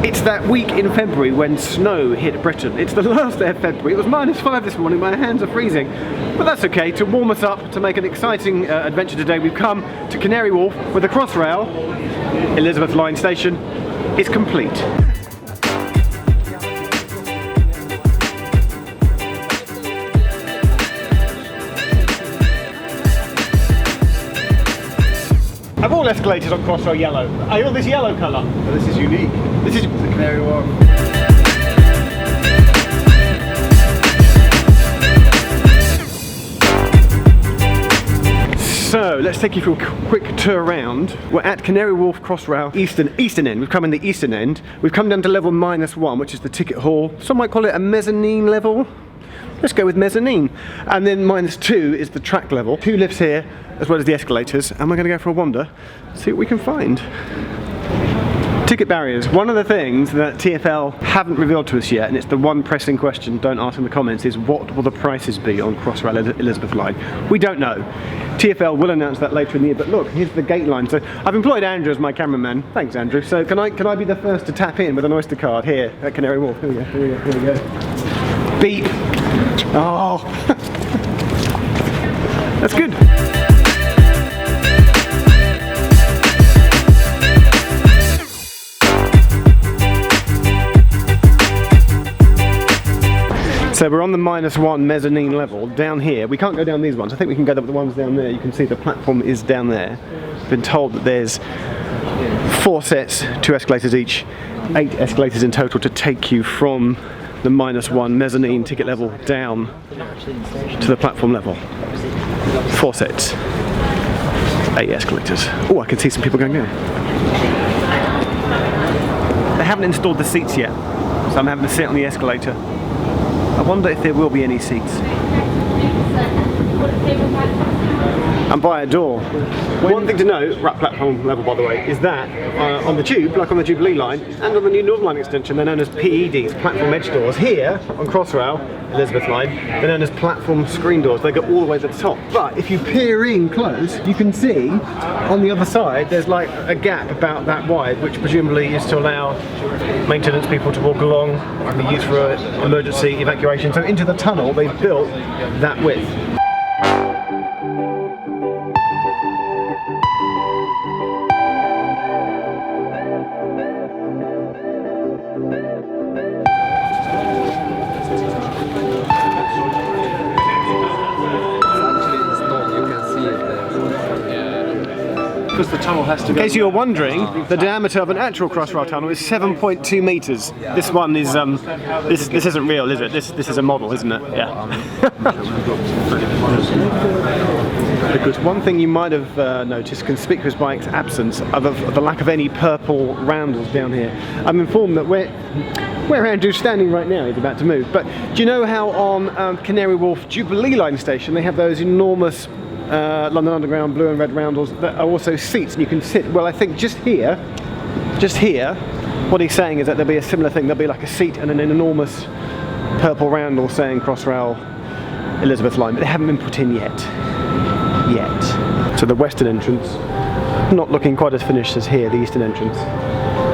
It's that week in February when snow hit Britain. It's the last day of February. It was -5 this morning, my hands are freezing. But that's okay, to warm us up, to make an exciting adventure today, we've come to Canary Wharf where the Crossrail, Elizabeth Line station, is complete. Have all escalators on Crossrail yellow? Are all this yellow colour? Well, this is unique. This is the Canary Wharf. So let's take you for a quick tour around. We're at Canary Wharf Crossrail eastern end. We've come in the eastern end. We've come down to level -1, which is the ticket hall. Some might call it a mezzanine level. Let's go with mezzanine. And then -2 is the track level. 2 lifts here, as well as the escalators. And we're going to go for a wander, see what we can find. Ticket barriers. One of the things that TfL haven't revealed to us yet, and it's the one pressing question, don't ask in the comments, is what will the prices be on Crossrail Elizabeth Line? We don't know. TfL will announce that later in the year, but look, here's the gate line. So I've employed Andrew as my cameraman. Thanks, Andrew. So can I be the first to tap in with an Oyster card here at Canary Wharf? Here we go, here we go, here we go. Beep. Oh. That's good. So we're on the -1 mezzanine level down here. We can't go down these ones. I think we can go up the ones down there. You can see the platform is down there. Been told that there's 4 sets, 2 escalators each, 8 escalators in total to take you from the -1 mezzanine ticket level down to the platform level. 4 sets, 8 escalators. Oh, I can see some people going down. They haven't installed the seats yet, so I'm having to sit on the escalator. I wonder if there will be any seats. And by a door. One thing to note, right platform level by the way, is that on the tube, like on the Jubilee line, and on the new Northern Line extension, they're known as PEDs, platform edge doors. Here, on Crossrail, Elizabeth Line, they're known as platform screen doors. They go all the way to the top. But if you peer in close, you can see on the other side, there's like a gap about that wide, which presumably is to allow maintenance people to walk along and be used for emergency evacuation. So into the tunnel, they've built that width. Because the tunnel has to go. In case you were wondering, the diameter of an actual Crossrail tunnel is 7.2 metres. This one is, this isn't real, is it? This is a model, isn't it? Yeah. Because one thing you might have noticed, conspicuous by its absence, of the lack of any purple roundels down here. I'm informed that where Andrew's standing right now, he's about to move. But do you know how on Canary Wharf Jubilee Line station they have those enormous London Underground blue and red roundels that are also seats and you can sit? Well, I think just here, what he's saying is that there'll be a similar thing. There'll be like a seat and an enormous purple roundel saying Crossrail Elizabeth Line, but they haven't been put in yet. So the western entrance, not looking quite as finished as here. The eastern entrance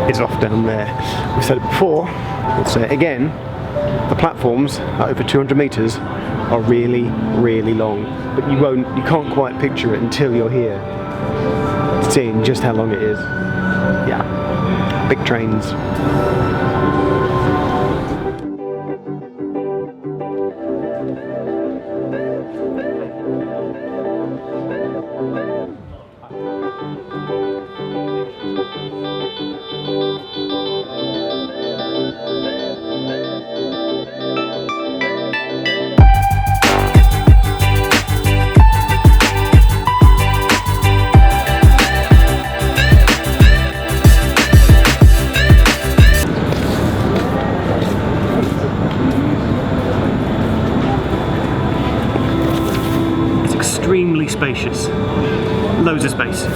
is off down there. We've said it before, we'll say it again, the platforms at over 200 metres are really, really long, but you can't quite picture it until you're here, seeing just how long it is. Yeah, big trains. Extremely spacious, loads of space.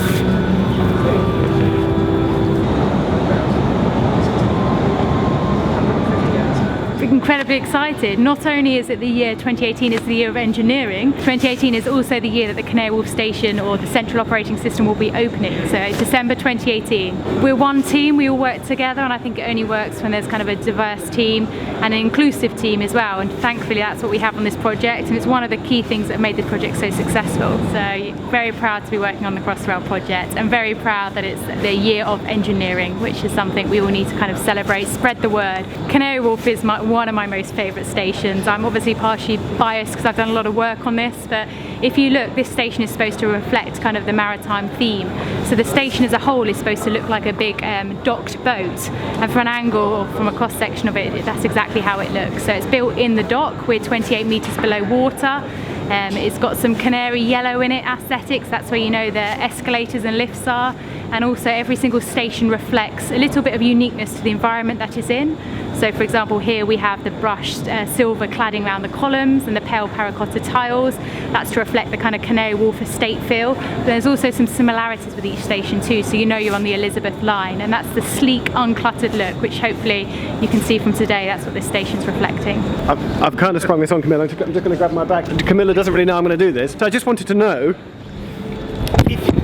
incredible incredibly excited. Not only is it the year 2018 is the year of engineering, 2018 is also the year that the Canary Wharf station or the central operating system will be opening. So it's December 2018. We're one team, we all work together, and I think it only works when there's kind of a diverse team and an inclusive team as well. And thankfully that's what we have on this project, and it's one of the key things that have made this project so successful. So very proud to be working on the Crossrail project, and very proud that it's the year of engineering, which is something we all need to kind of celebrate, spread the word. Canary Wharf is one of my most favourite stations. I'm obviously partially biased because I've done a lot of work on this, but if you look, this station is supposed to reflect kind of the maritime theme. So the station as a whole is supposed to look like a big docked boat, and from an angle or from a cross section of it, that's exactly how it looks. So it's built in the dock, we're 28 metres below water. It's got some canary yellow in it aesthetics, that's where you know the escalators and lifts are, and also every single station reflects a little bit of uniqueness to the environment that it's in. So for example, here we have the brushed silver cladding around the columns and the pale paracotta tiles. That's to reflect the kind of Canary Wharf estate feel. But there's also some similarities with each station too, so you know you're on the Elizabeth line, and that's the sleek, uncluttered look, which hopefully you can see from today. That's what this station's reflecting. I've kind of sprung this on Camilla. I'm just going to grab my bag. Camilla doesn't really know I'm going to do this, so I just wanted to know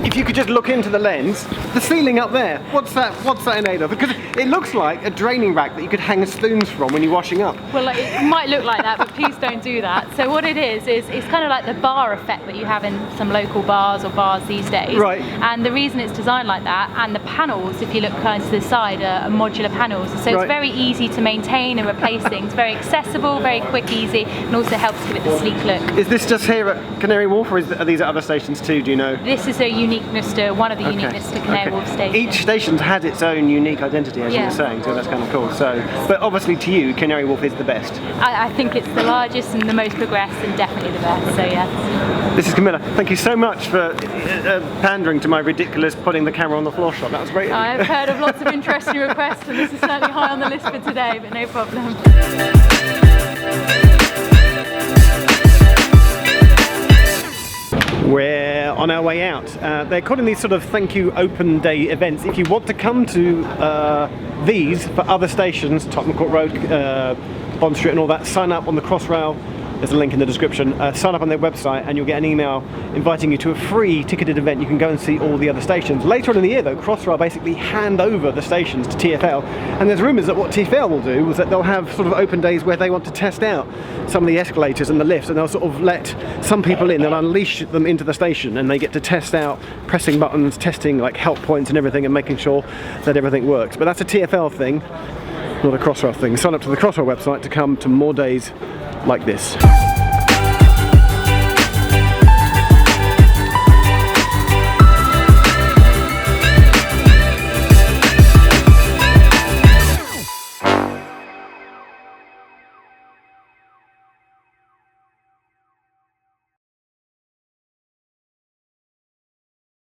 if you could just look into the lens, the ceiling up there, what's that in aid of? Because it looks like a draining rack that you could hang spoons from when you're washing up. Well, it might look like that, but please don't do that. So what it is it's kind of like the bar effect that you have in some local bars or bars these days. Right. And the reason it's designed like that, and the panels, if you look kind of to the side, are modular panels. So it's very easy to maintain and replace things. Very accessible, very quick, easy, and also helps give it the sleek look. Is this just here at Canary Wharf, or are these at other stations too, do you know? This is a uniqueness to, one of the uniqueness to Canary Wharf Station. Each station's had its own unique identity, as you were saying, so that's kind of cool. So, but obviously to you, Canary Wharf is the best. I think it's the largest and the most progressed, and definitely the best, so yes. This is Camilla. Thank you so much for pandering to my ridiculous putting the camera on the floor shot. That was great. I've heard of lots of interesting requests, and this is certainly high on the list for today, but no problem. We're on our way out. They're calling these sort of thank you open day events. If you want to come to these for other stations, Tottenham Court Road, Bond Street and all that, sign up on the Crossrail. There's a link in the description. Sign up on their website and you'll get an email inviting you to a free ticketed event. You can go and see all the other stations. Later on in the year though, Crossrail basically hand over the stations to TfL, and there's rumours that what TfL will do is that they'll have sort of open days where they want to test out some of the escalators and the lifts, and they'll sort of let some people in, they'll unleash them into the station, and they get to test out pressing buttons, testing like help points and everything, and making sure that everything works. But that's a TfL thing, not a Crossrail thing. Sign up to the Crossrail website to come to more days like this.